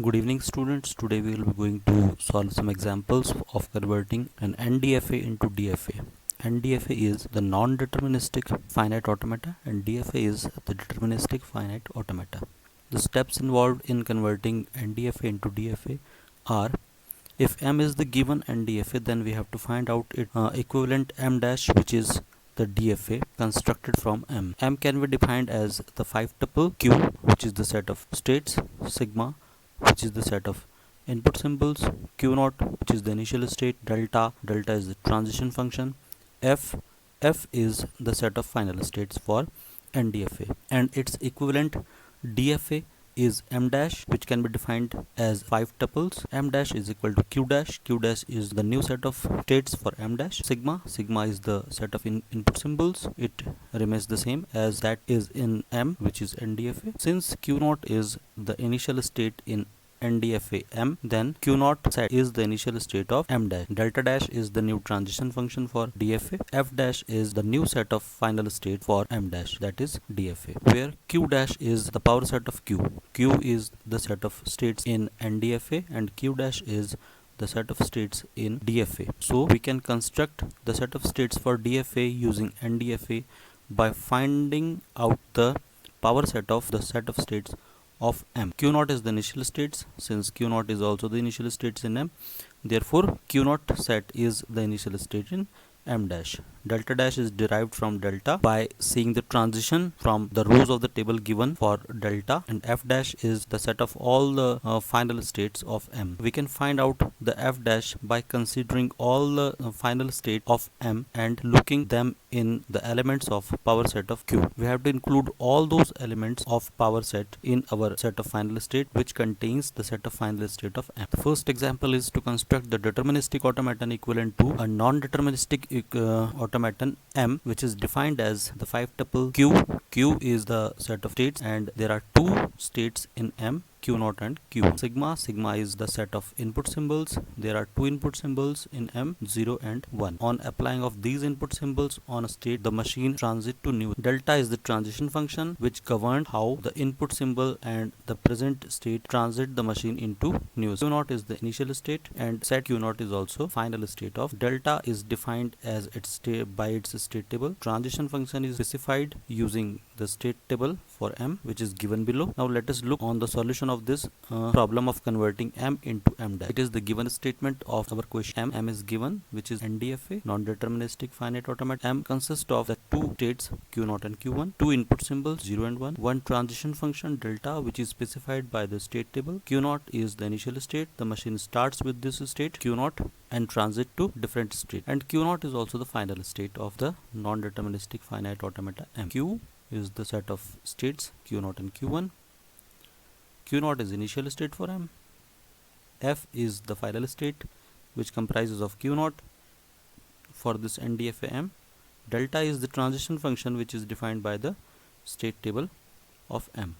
Good evening students. Today we will be going to solve some examples of converting an NDFA into DFA. NDFA is the non-deterministic finite automata and DFA is the deterministic finite automata. The steps involved in converting NDFA into DFA are: if M is the given NDFA, then we have to find out its equivalent M dash, which is the DFA constructed from M. M can be defined as the 5-tuple Q, which is the set of states, sigma, which is the set of input symbols, Q naught, which is the initial state, delta is the transition function, F is the set of final states for NDFA, and its equivalent DFA is M dash, which can be defined as 5 tuples. M dash is equal to Q dash. Q dash is the new set of states for M dash. Sigma is the set of input symbols. It remains the same as that is in M, which is NDFA. Since Q naught is the initial state in NDFA M, then Q naught set is the initial state of M dash. Delta dash is the new transition function for DFA. F dash is the new set of final state for M dash, that is DFA, where Q dash is the power set of Q. Q is the set of states in NDFA and Q dash is the set of states in DFA. So we can construct the set of states for DFA using NDFA by finding out the power set of the set of states of M. Q naught is the initial states. Since Q naught is also the initial states in M, therefore Q naught set is the initial state in M dash. Delta dash is derived from delta by seeing the transition from the rows of the table given for delta, and F dash is the set of all the final states of M. We can find out the F dash by considering all the final state of M and looking them in the elements of power set of Q. We have to include all those elements of power set in our set of final state, which contains the set of final state of M. The first example is to construct the deterministic automaton equivalent to a non-deterministic automaton M, which is defined as the 5-tuple Q. Q is the set of states and there are two states in M, Q naught and Q1. Sigma is the set of input symbols. There are two input symbols in M, 0 and 1. On applying of these input symbols on a state, the machine transit to new. Delta is the transition function which governs how the input symbol and the present state transit the machine into new. Q naught is the initial state and set Q naught is also final state of. Delta is defined as its state by its state table. Transition function is specified using the state table for M, which is given below. Now let us look on the solution of this problem of converting M into M dash. It is the given statement of our question. M is given, which is NDFA, non-deterministic finite automata. M consists of the two states Q naught and Q1, two input symbols 0 and 1, one transition function delta, which is specified by the state table. Q naught is the initial state. The machine starts with this state Q naught and transit to different state, and Q naught is also the final state of the non-deterministic finite automata M. Q is the set of states Q naught and Q1. Q naught is initial state for M. F is the final state which comprises of Q naught for this NDFA M. Delta is the transition function which is defined by the state table of M.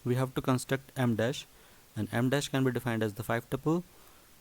We have to construct M dash, and M dash can be defined as the 5-tuple,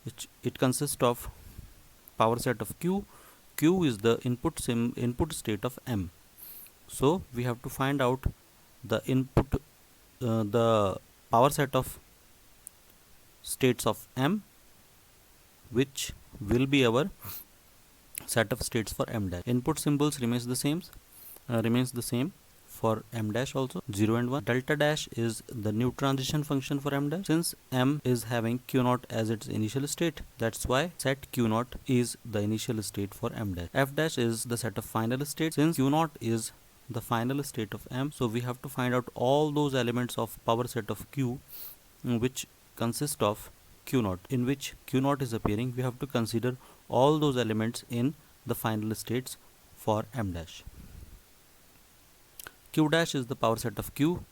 which it consists of power set of Q. Q is the input state of M. So we have to find out the the power set of states of M, which will be our set of states for M dash. Input symbols remains the same for M dash also, 0 and 1. Delta dash is the new transition function for M dash. Since M is having Q naught as its initial state, that's why set Q naught is the initial state for M dash. F dash is the set of final states. Since Q naught is the final state of M, so we have to find out all those elements of power set of Q which consist of Q naught, in which Q naught is appearing. We have to consider all those elements in the final states for M dash. Q dash is the power set of Q.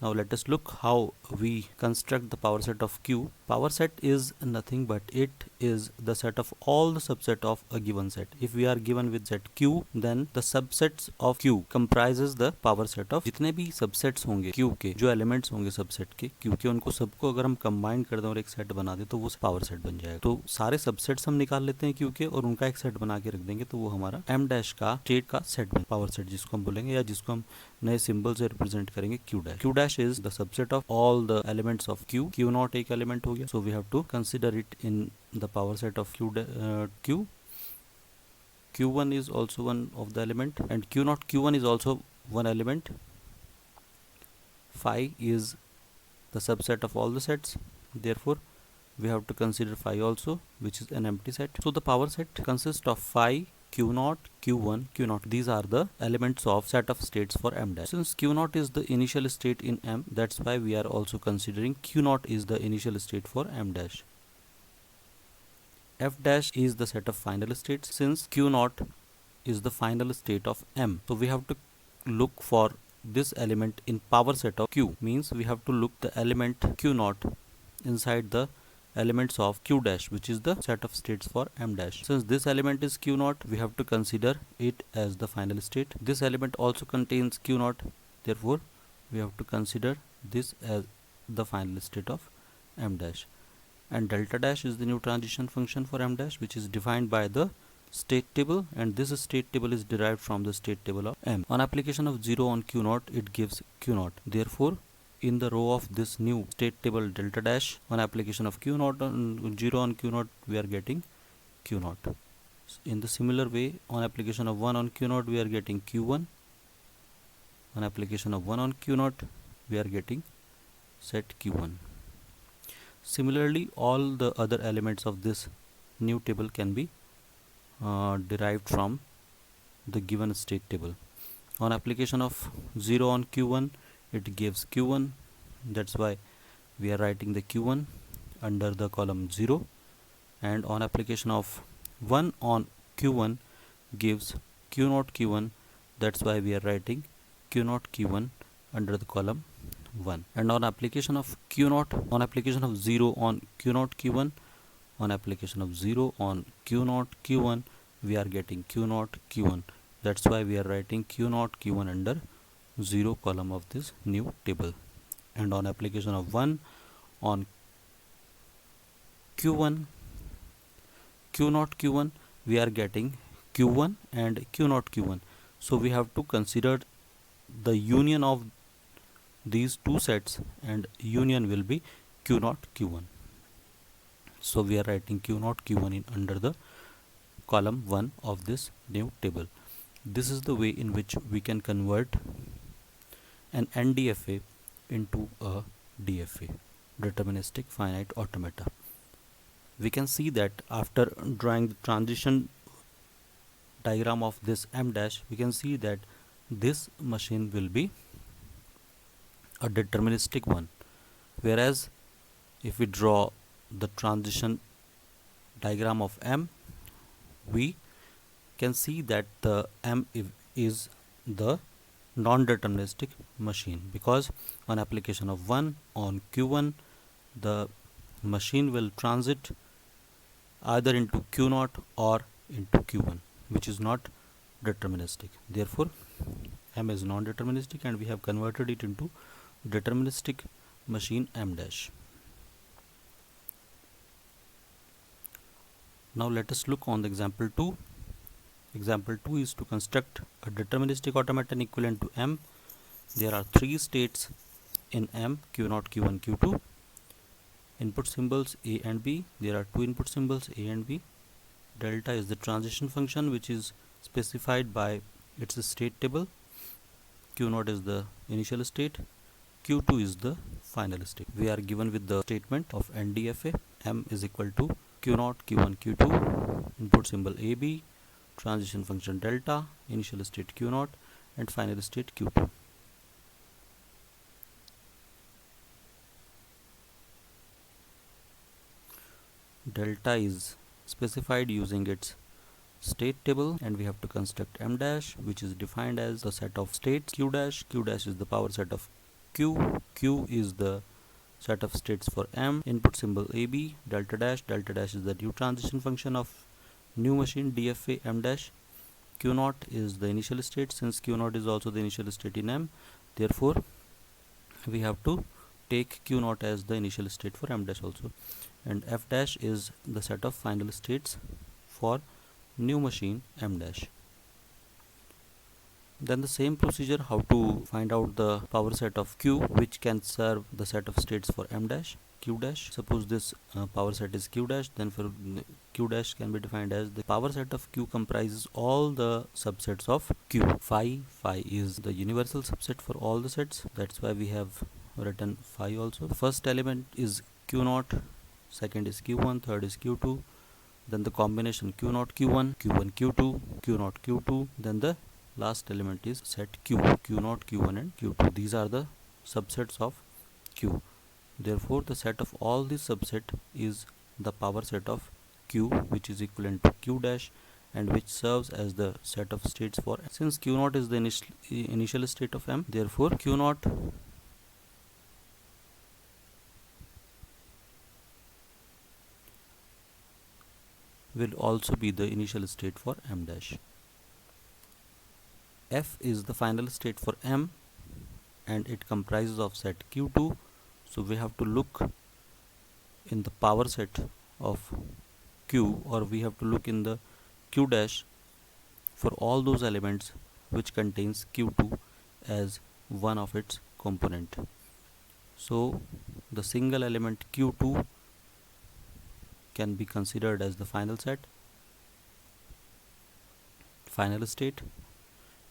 Now let us look how we construct the power set of Q. Power set is nothing but it is the set of all the subset of a given set. If we are given with set Q, then the subsets of Q comprises the power set of जितने भी subsets होंगे Q के, जो elements होंगे subset के Q के, उनको सबको अगर हम combine कर दें और एक set बना दें तो वो power set बन जाएगा. तो सारे subsets हम निकाल लेते हैं Q के और उनका एक set बना के रख देंगे तो वो हमारा M dash का state का set बन, power set जिसको हम बोलेंगे या जिसको हम नए सिंबल से रिप्रेजेंट करेंगे Q dash. Q dash is the subset of all all the elements of q naught एक element हो गया, so we have to consider it in the power set of q1 is also one of the element, and q naught q1 is also one element. Phi is the subset of all the sets, therefore we have to consider phi also, which is an empty set. So the power set consists of phi, q naught, q1, q naught. These are the elements of set of states for m dash. Since q naught is the initial state in m, that's why we are also considering q naught is the initial state for m dash. F dash is the set of final states, since q naught is the final state of m. So we have to look for this element in power set of q, means we have to look the element q naught inside the elements of q dash, which is the set of states for m dash. Since this element is q naught, we have to consider it as the final state. This element also contains q naught, therefore we have to consider this as the final state of m dash. And delta dash is the new transition function for m dash, which is defined by the state table, and this state table is derived from the state table of m. On application of 0 on q naught, it gives q naught. Therefore in the row of this new state table delta dash, on application of q naught on 0 on q naught, we are getting q naught. In the similar way, on application of 1 on q naught, we are getting q1. On application of 1 on q naught, we are getting set q1. Similarly, all the other elements of this new table can be derived from the given state table. On application of 0 on q1, it gives q1, that's why we are writing the q1 under the column 0, and on application of 1 on q1 gives q naught q1, that's why we are writing q naught q1 under the column 1. And on application of q naught, on application of 0 on q naught q1, on application of 0 on q naught q1, we are getting q naught q1, that's why we are writing q naught q1 under 0 column of this new table. And on application of 1 on q1, q naught q1, we are getting q1 and q naught q1. So we have to consider the union of these two sets, and union will be q naught q1. So we are writing q naught q1 in under the column 1 of this new table. This is the way in which we can convert an NDFA into a DFA, deterministic finite automata. We can see that after drawing the transition diagram of this m dash, we can see that this machine will be a deterministic one, whereas if we draw the transition diagram of m, we can see that the m is the non-deterministic machine, because on application of 1 on q1, the machine will transit either into q naught or into q1, which is not deterministic. Therefore m is non-deterministic, and we have converted it into deterministic machine m dash. Now let us look on the example 2. Example 2 is to construct a deterministic automaton equivalent to m. There are 3 states in m: q naught, q1, q2. Input symbols a and b. There are 2 input symbols a and b. Delta is the transition function, which is specified by its state table. Q naught is the initial state, q2 is the final state. We are given with the statement of NDFA. M is equal to q naught, q1, q2, input symbol ab, transition function delta, initial state q naught, and final state q2. Delta is specified using its state table, and we have to construct m dash, which is defined as the set of states q dash. Q dash is the power set of q, q is the set of states for m, input symbol ab, delta dash is the new transition function of new machine DFA m dash. Q naught is the initial state, since q naught is also the initial state in m, therefore we have to take q naught as the initial state for m dash also. And f dash is the set of final states for new machine m dash. Then the same procedure how to find out the power set of Q, which can serve the set of states for M dash, Q dash. Suppose this power set is Q dash, then for Q dash can be defined as the power set of Q comprises all the subsets of Q. Phi is the universal subset for all the sets. That's why we have written phi also. The first element is Q0, second is Q1, third is Q2. Then the combination Q0 Q1, Q1 Q2, Q0 Q2. Then the last element is set Q, Q0 Q1 and Q2. These are the subsets of Q. Therefore the set of all these subset is the power set of Q, which is equivalent to Q dash, and which serves as the set of states for M. Since Q0 is the initial state of M, therefore Q0 will also be the initial state for M dash. F is the final state for M, and it comprises of set Q2. So we have to look in the power set of Q, or we have to look in the Q dash for all those elements which contains Q2 as one of its component. So the single element Q2 can be considered as the final set, final state.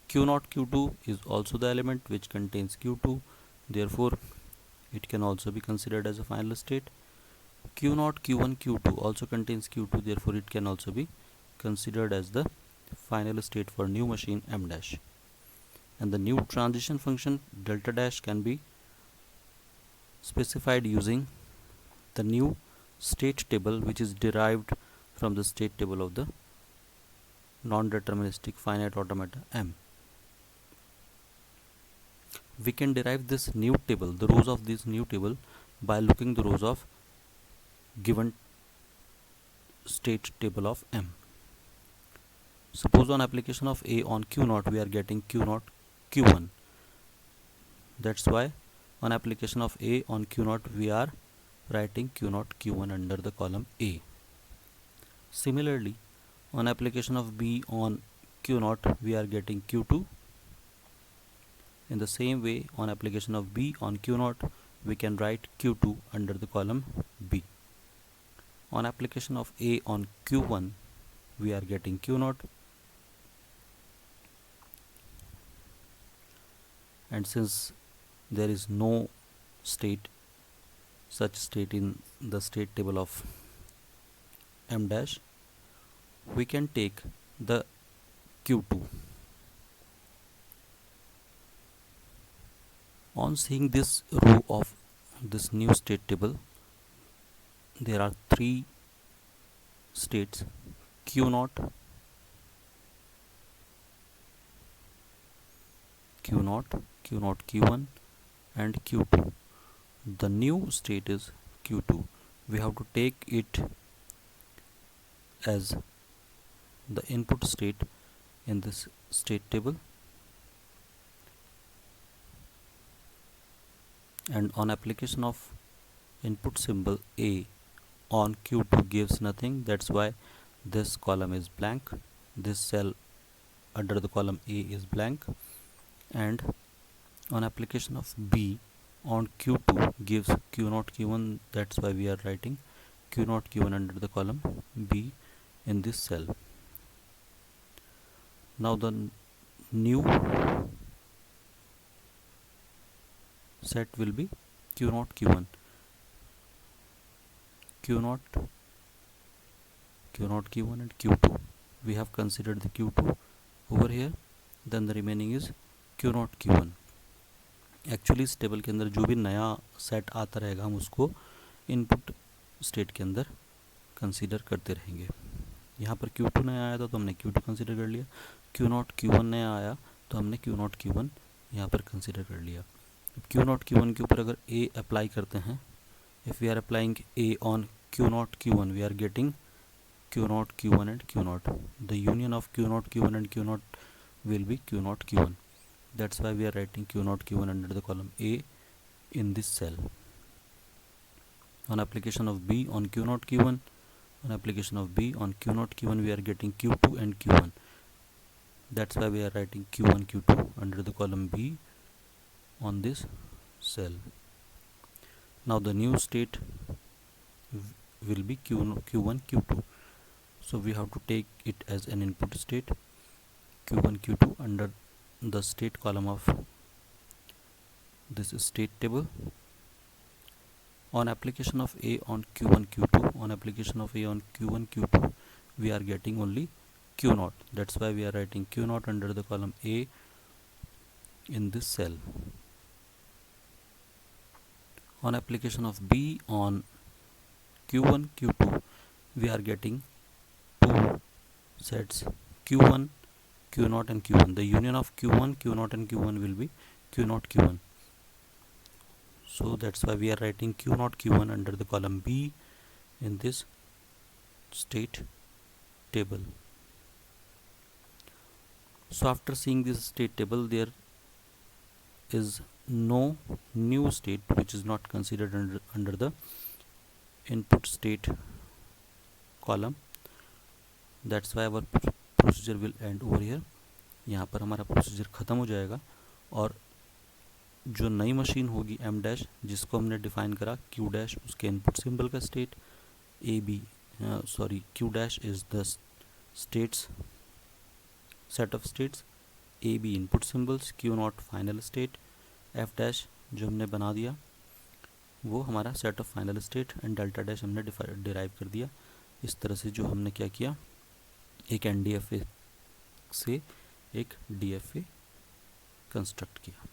Q0 Q2 is also the element which contains Q2, therefore it can also be considered as a final state. Q0 Q1 Q2 also contains Q2, therefore it can also be considered as the final state for new machine M dash. And the new transition function delta dash can be specified using the new state table, which is derived from the state table of the non-deterministic finite automata M. We can derive this new table, the rows of this new table, by looking the rows of given state table of M. Suppose on application of A on Q0 we are getting Q0 Q1. That's why on application of A on Q0 we are writing Q0 Q1 under the column A. Similarly, on application of B on Q0 we are getting Q2. In the same way, on application of B on Q0 we can write Q2 under the column B. On application of A on Q1 we are getting Q0, and since there is no such state in the state table of M dash, we can take the Q2. On seeing this row of this new state table, there are three states: Q0, Q0, Q0 Q1 and Q2. The new state is Q2. We have to take it as the input state in this state table, and on application of input symbol A on Q2 gives nothing. That's why this column is blank, this cell under the column A is blank. And on application of B on Q2 gives Q0 Q1, that's why we are writing Q0 Q1 under the column B in this cell. Now the new set will be Q0 Q1, Q0 Q1 and Q2. We have considered the Q2 over here, then the remaining is Q0 Q1. Actually इस table के अंदर जो भी नया set आता रहेगा हम उसको इनपुट स्टेट के अंदर कंसीडर करते रहेंगे. यहाँ पर Q2 नया आया था तो हमने Q2 कंसीडर कर लिया, Q0 Q1 नया आया तो हमने Q0 Q1 यहाँ पर कंसीडर कर लिया. अब Q0 Q1 के ऊपर अगर A अप्लाई करते हैं, if we are applying A on Q0 Q1 we are getting Q0 Q1 and Q0. The union of Q0 Q1 and Q0 will be Q0 Q1. That's why we are writing Q0 Q1 under the column A in this cell. On application of B on Q0 Q1, on application of B on Q0 Q1 we are getting Q2 and Q1. That's why we are writing q1 q2 under the column B on this cell. Now the new state will be q1 q2, so we have to take it as an input state q1 q2 under the state column of this state table. On application of A on q1 q2, on application of A on q1 q2, we are getting only q0. That's why we are writing q0 under the column A in this cell. On application of B on q1 q2, we are getting two sets q1 q0 and q1. The union of q1 q0 and q1 will be q0 q1. So that's why we are writing q0 q1 under the column B in this state table. So after seeing this state table, there is no new state which is not considered under the input state column. That's why our procedure will end over here. यहाँ पर हमारा procedure ख़त्म हो जाएगा और जो नई machine होगी m डैश, जिसको हमने डिफाइन करा q डैश, उसके इनपुट सिंबल का state A B q dash is the states set of states, A B input symbols, q not final state, f dash जो हमने बना दिया वो हमारा set of final state and delta dash हमने derive कर दिया। इस तरह से जो हमने क्या किया, एक NDFA से एक DFA कंस्ट्रक्ट किया।